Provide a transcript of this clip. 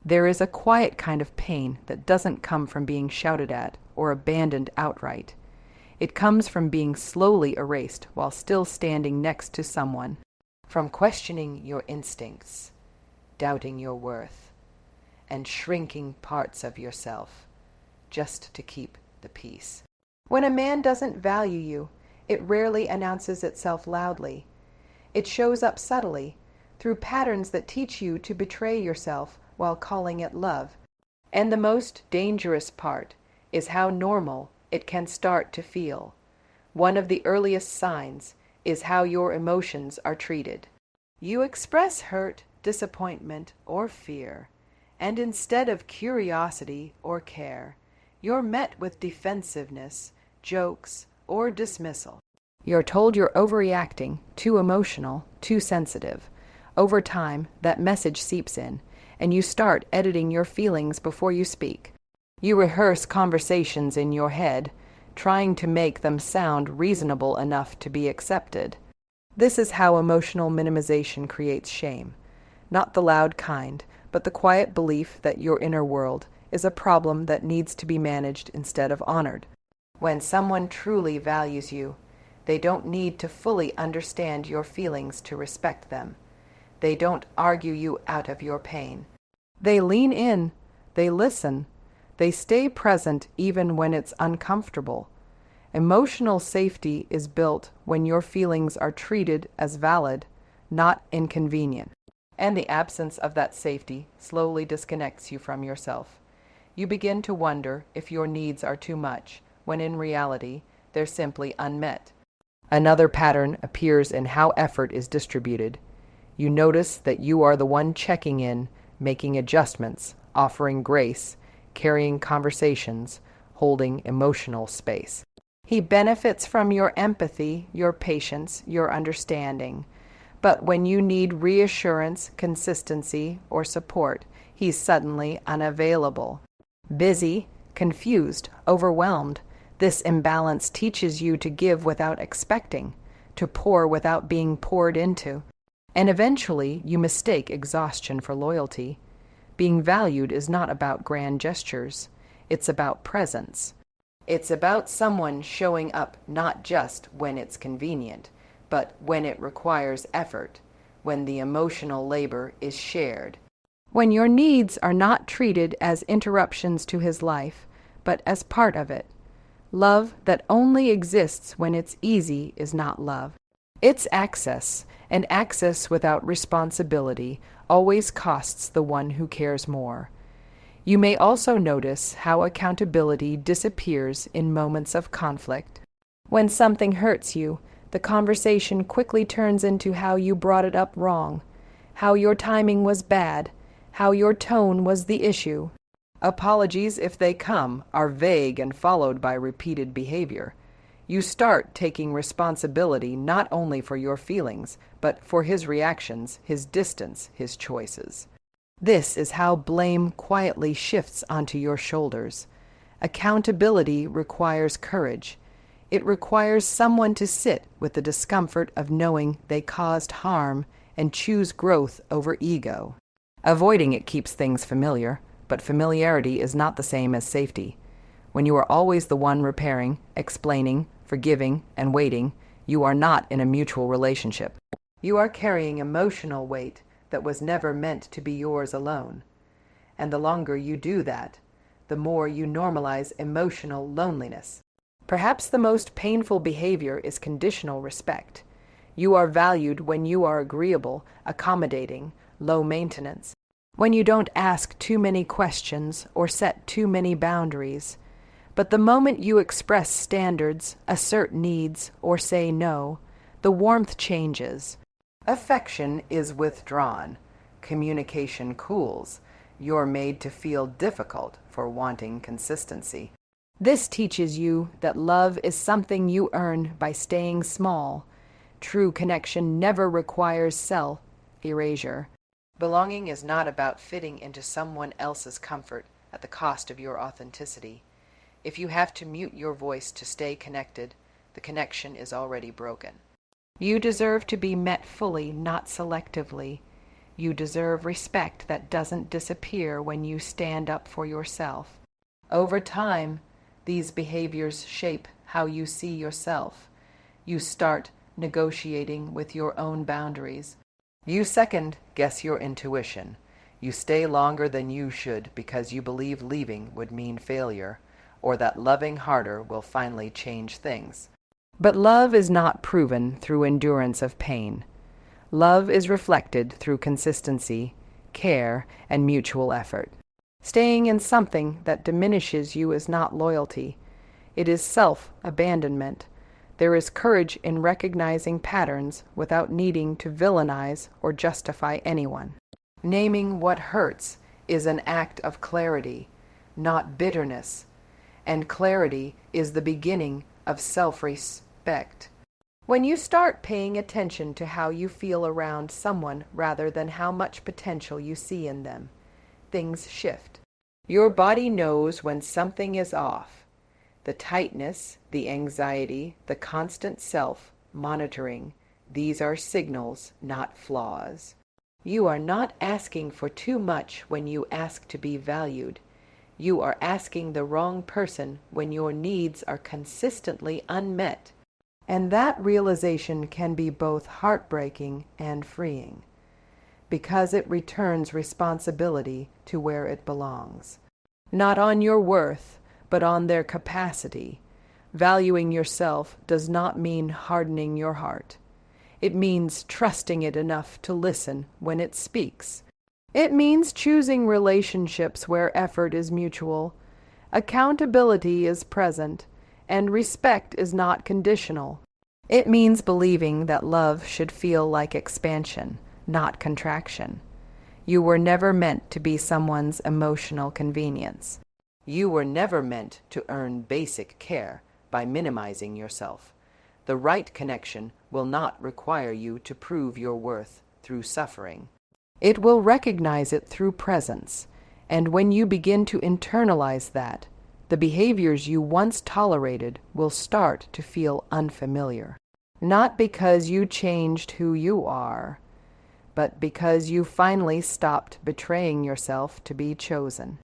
There is a quiet kind of pain that doesn't come from being shouted at or abandoned outright. It comes from being slowly erased while still standing next to someone, from questioning your instincts, doubting your worth, and shrinking parts of yourself just to keep the peace. When a man doesn't value you, it rarely announces itself loudly. It shows up subtly, through patterns that teach you to betray yourself while calling it love. And the most dangerous part is how normal it can start to feel. One of the earliest signs is how your emotions are treated. You express hurt, disappointment, or fear, and instead of curiosity or care, you're met with defensiveness, jokes, or dismissal. You're told you're overreacting, too emotional, too sensitive. Over time, that message seeps in, and you start editing your feelings before you speak. You rehearse conversations in your head, trying to make them sound reasonable enough to be accepted. This is how emotional minimization creates shame. Not the loud kind, but the quiet belief that your inner world is a problem that needs to be managed instead of honored. When someone truly values you, they don't need to fully understand your feelings to respect them. They don't argue you out of your pain. They lean in, they listen, they stay present even when it's uncomfortable. Emotional safety is built when your feelings are treated as valid, not inconvenient. And the absence of that safety slowly disconnects you from yourself. You begin to wonder if your needs are too much, when in reality, they're simply unmet. Another pattern appears in how effort is distributed. You notice that you are the one checking in, making adjustments, offering grace, carrying conversations, holding emotional space. He benefits from your empathy, your patience, your understanding. But when you need reassurance, consistency, or support, he's suddenly unavailable. Busy, confused, overwhelmed, this imbalance teaches you to give without expecting, to pour without being poured into. And eventually, you mistake exhaustion for loyalty. Being valued is not about grand gestures. It's about presence. It's about someone showing up not just when it's convenient, but when it requires effort, when the emotional labor is shared. When your needs are not treated as interruptions to his life, but as part of it. Love that only exists when it's easy is not love. It's access, and access without responsibility always costs the one who cares more. You may also notice how accountability disappears in moments of conflict. When something hurts you, the conversation quickly turns into how you brought it up wrong, how your timing was bad, how your tone was the issue. Apologies, if they come, are vague and followed by repeated behavior. You start taking responsibility not only for your feelings, but for his reactions, his distance, his choices. This is how blame quietly shifts onto your shoulders. Accountability requires courage. It requires someone to sit with the discomfort of knowing they caused harm and choose growth over ego. Avoiding it keeps things familiar, but familiarity is not the same as safety. When you are always the one repairing, explaining, forgiving, and waiting, you are not in a mutual relationship. You are carrying emotional weight that was never meant to be yours alone. And the longer you do that, the more you normalize emotional loneliness. Perhaps the most painful behavior is conditional respect. You are valued when you are agreeable, accommodating, low maintenance. When you don't ask too many questions or set too many boundaries. But the moment you express standards, assert needs, or say no, the warmth changes. Affection is withdrawn. Communication cools. You're made to feel difficult for wanting consistency. This teaches you that love is something you earn by staying small. True connection never requires self-erasure. Belonging is not about fitting into someone else's comfort at the cost of your authenticity. If you have to mute your voice to stay connected, the connection is already broken. You deserve to be met fully, not selectively. You deserve respect that doesn't disappear when you stand up for yourself. Over time, these behaviors shape how you see yourself. You start negotiating with your own boundaries. You second guess your intuition. You stay longer than you should because you believe leaving would mean failure, or that loving harder will finally change things. But love is not proven through endurance of pain. Love is reflected through consistency, care, and mutual effort. Staying in something that diminishes you is not loyalty. It is self-abandonment. There is courage in recognizing patterns without needing to villainize or justify anyone. Naming what hurts is an act of clarity, not bitterness, and clarity is the beginning of self-respect. When you start paying attention to how you feel around someone rather than how much potential you see in them, things shift. Your body knows when something is off. The tightness, the anxiety, the constant self-monitoring, these are signals, not flaws. You are not asking for too much when you ask to be valued. You are asking the wrong person when your needs are consistently unmet. And that realization can be both heartbreaking and freeing, because it returns responsibility to where it belongs. Not on your worth, but on their capacity. Valuing yourself does not mean hardening your heart. It means trusting it enough to listen when it speaks. It means choosing relationships where effort is mutual, accountability is present, and respect is not conditional. It means believing that love should feel like expansion, not contraction. You were never meant to be someone's emotional convenience. You were never meant to earn basic care by minimizing yourself. The right connection will not require you to prove your worth through suffering. It will recognize it through presence, and when you begin to internalize that, the behaviors you once tolerated will start to feel unfamiliar. Not because you changed who you are, but because you finally stopped betraying yourself to be chosen.